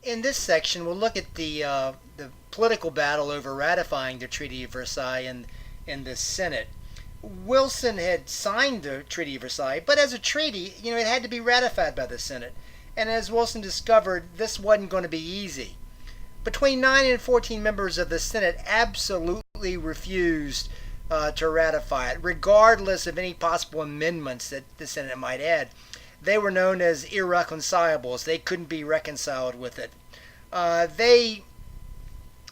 In this section, we'll look at the political battle over ratifying the Treaty of Versailles in the Senate. Wilson had signed the Treaty of Versailles, but as a treaty, it had to be ratified by the Senate. And as Wilson discovered, this wasn't going to be easy. Between 9 and 14 members of the Senate absolutely refused to ratify it, regardless of any possible amendments that the Senate might add. They were known as irreconcilables. They couldn't be reconciled with it. They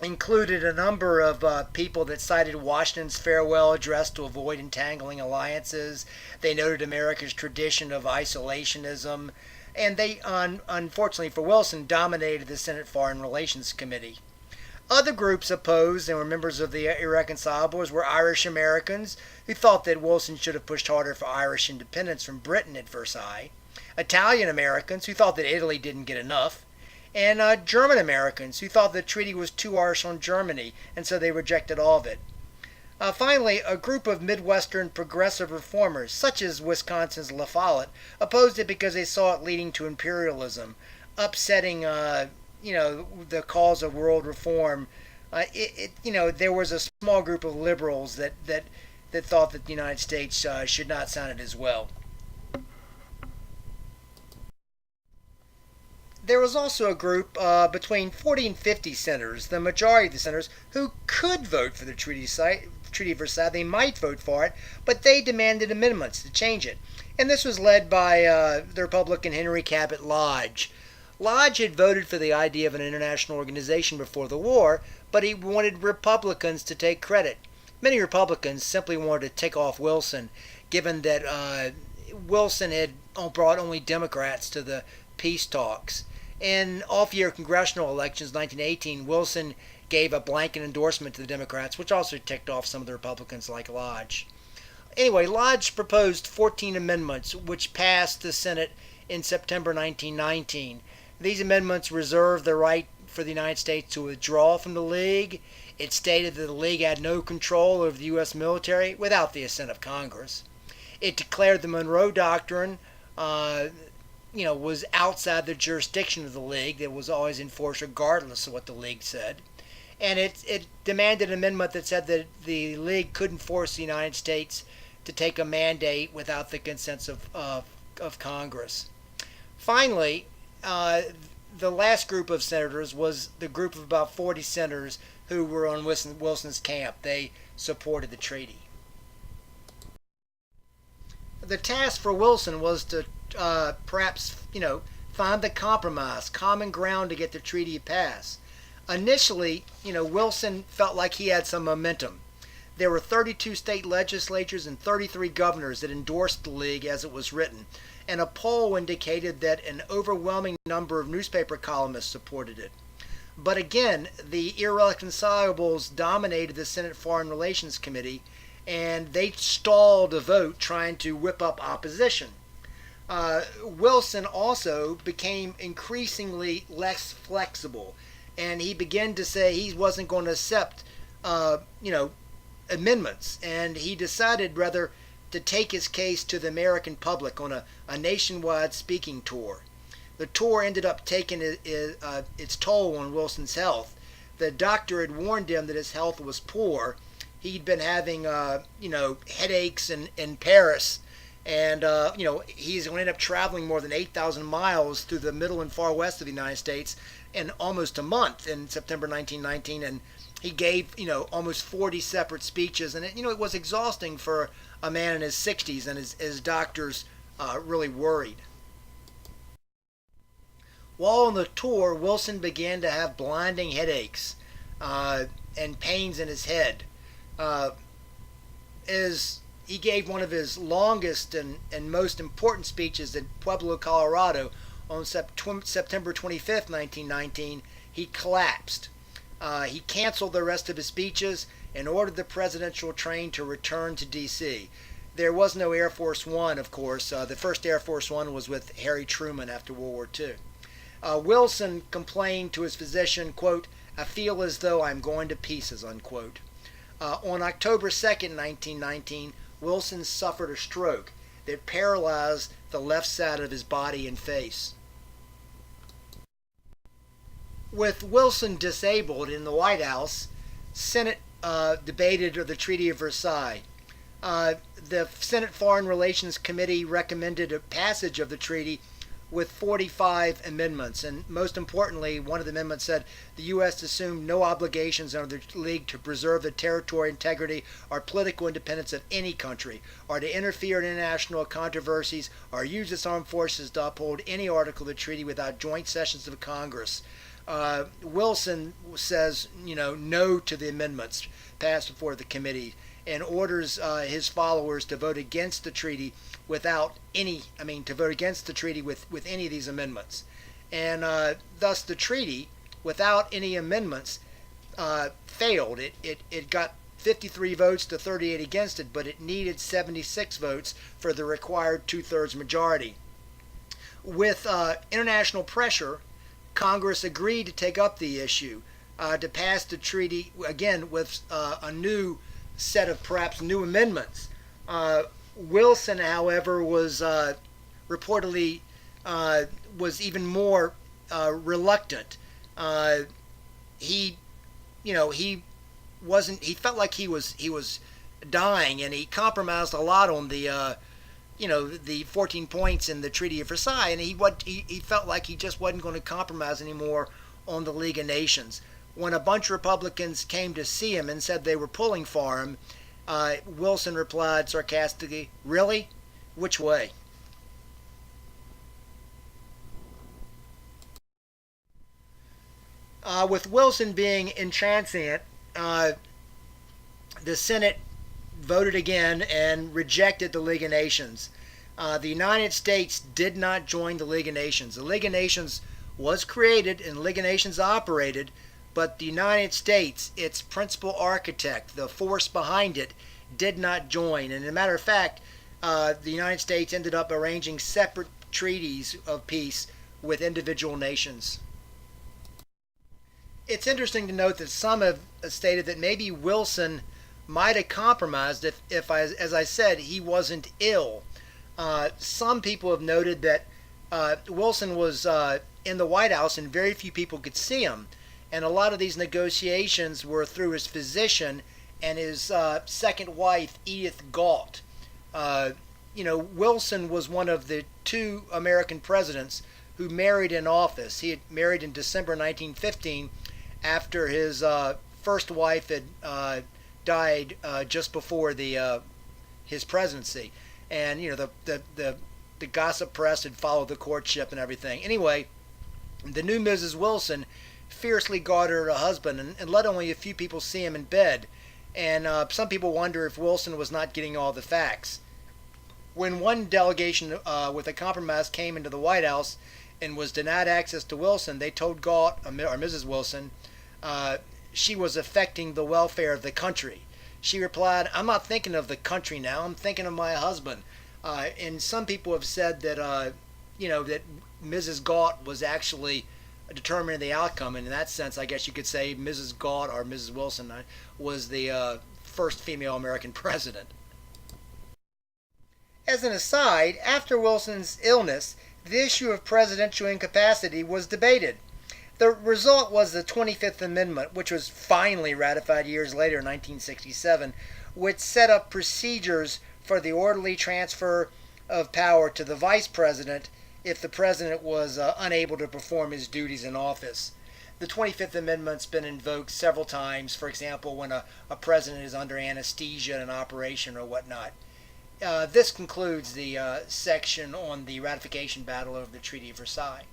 included a number of people that cited Washington's farewell address to avoid entangling alliances. They noted America's tradition of isolationism. And they, unfortunately for Wilson, dominated the Senate Foreign Relations Committee. Other groups opposed and were members of the Irreconcilables were Irish Americans, who thought that Wilson should have pushed harder for Irish independence from Britain at Versailles, Italian Americans, who thought that Italy didn't get enough, and German Americans, who thought the treaty was too harsh on Germany, and so they rejected all of it. Finally, a group of Midwestern progressive reformers, such as Wisconsin's La Follette, opposed it because they saw it leading to imperialism, upsetting, the cause of world reform. There was a small group of liberals that thought that the United States should not sign it as well. There was also a group between 40 and 50 senators, the majority of the senators, who could vote for the Treaty of Versailles. They might vote for it, but they demanded amendments to change it. And this was led by the Republican Henry Cabot Lodge. Lodge had voted for the idea of an international organization before the war, but he wanted Republicans to take credit. Many Republicans simply wanted to tick off Wilson, given that Wilson had brought only Democrats to the peace talks. In off-year congressional elections 1918, Wilson gave a blanket endorsement to the Democrats, which also ticked off some of the Republicans like Lodge. Anyway, Lodge proposed 14 amendments, which passed the Senate in September 1919. These amendments reserved the right for the United States to withdraw from the League. It stated that the League had no control over the U.S. military without the assent of Congress. It declared the Monroe Doctrine was outside the jurisdiction of the League, that was always enforced regardless of what the League said. And it demanded an amendment that said that the League couldn't force the United States to take a mandate without the consent of Congress. Finally, the last group of senators was the group of about 40 senators who were on Wilson's camp. They supported the treaty. The task for Wilson was to perhaps, find the compromise, common ground to get the treaty passed. Initially, Wilson felt like he had some momentum. There were 32 state legislatures and 33 governors that endorsed the League as it was written, and a poll indicated that an overwhelming number of newspaper columnists supported it. But again, the irreconcilables dominated the Senate Foreign Relations Committee, and they stalled a vote trying to whip up opposition. Wilson also became increasingly less flexible, and he began to say he wasn't going to accept, amendments, and he decided rather to take his case to the American public on a nationwide speaking tour. The tour ended up taking its toll on Wilson's health. The doctor had warned him that his health was poor. He'd been having, headaches in Paris. And, he's going to end up traveling more than 8,000 miles through the middle and far west of the United States in almost a month in September 1919. And he gave, almost 40 separate speeches. And, it was exhausting for a man in his 60s, and his doctors really worried. While on the tour, Wilson began to have blinding headaches and pains in his head. As he gave one of his longest and most important speeches at Pueblo, Colorado on September 25th, 1919, he collapsed. He canceled the rest of his speeches and ordered the presidential train to return to D.C. There was no Air Force One, of course. The first Air Force One was with Harry Truman after World War II. Wilson complained to his physician, quote, "I feel as though I'm going to pieces," unquote. On October 2nd, 1919, Wilson suffered a stroke that paralyzed the left side of his body and face. With Wilson disabled in the White House, Senate debated the Treaty of Versailles. The Senate Foreign Relations Committee recommended a passage of the treaty with 45 amendments. And most importantly, one of the amendments said the U.S. assumed no obligations under the League to preserve the territorial integrity or political independence of any country, or to interfere in international controversies, or use its armed forces to uphold any article of the treaty without joint sessions of Congress. Wilson says, no to the amendments passed before the committee, and orders his followers to vote against the treaty without any, to vote against the treaty with any of these amendments. And thus the treaty, without any amendments, failed. It got 53 votes to 38 against it, but it needed 76 votes for the required two-thirds majority. With international pressure, Congress agreed to take up the issue, to pass the treaty, again, with a new set of perhaps new amendments. Wilson, however, was reportedly was even more reluctant. He wasn't. He felt like he was dying, and he compromised a lot on the the 14 points in the Treaty of Versailles, and he felt like he just wasn't going to compromise anymore on the League of Nations. When a bunch of Republicans came to see him and said they were pulling for him, Wilson replied sarcastically, "Really? Which way?" With Wilson being intransigent, the Senate voted again and rejected the League of Nations. The United States did not join the League of Nations. The League of Nations was created and the League of Nations operated, but the United States, its principal architect, the force behind it, did not join. And as a matter of fact, the United States ended up arranging separate treaties of peace with individual nations. It's interesting to note that some have stated that maybe Wilson might have compromised if as I said, he wasn't ill. Some people have noted that Wilson was in the White House and very few people could see him. And a lot of these negotiations were through his physician and his second wife, Edith Galt. Wilson was one of the two American presidents who married in office. He had married in December 1915 after his first wife had died just before his presidency. And the gossip press had followed the courtship and everything. Anyway, the new Mrs. Wilson fiercely guarded her husband and let only a few people see him in bed. And some people wonder if Wilson was not getting all the facts. When one delegation with a compromise came into the White House and was denied access to Wilson, they told Galt, or Mrs. Wilson, she was affecting the welfare of the country. She replied, "I'm not thinking of the country now, I'm thinking of my husband." And some people have said that, that Mrs. Galt was actually determining the outcome. And in that sense, I guess you could say Mrs. Galt, or Mrs. Wilson, was the first female American president. As an aside, after Wilson's illness, the issue of presidential incapacity was debated. The result was the 25th Amendment, which was finally ratified years later in 1967, which set up procedures for the orderly transfer of power to the vice president if the president was unable to perform his duties in office. The 25th Amendment's been invoked several times, for example, when a president is under anesthesia in an operation or whatnot. This concludes the section on the ratification battle over the Treaty of Versailles.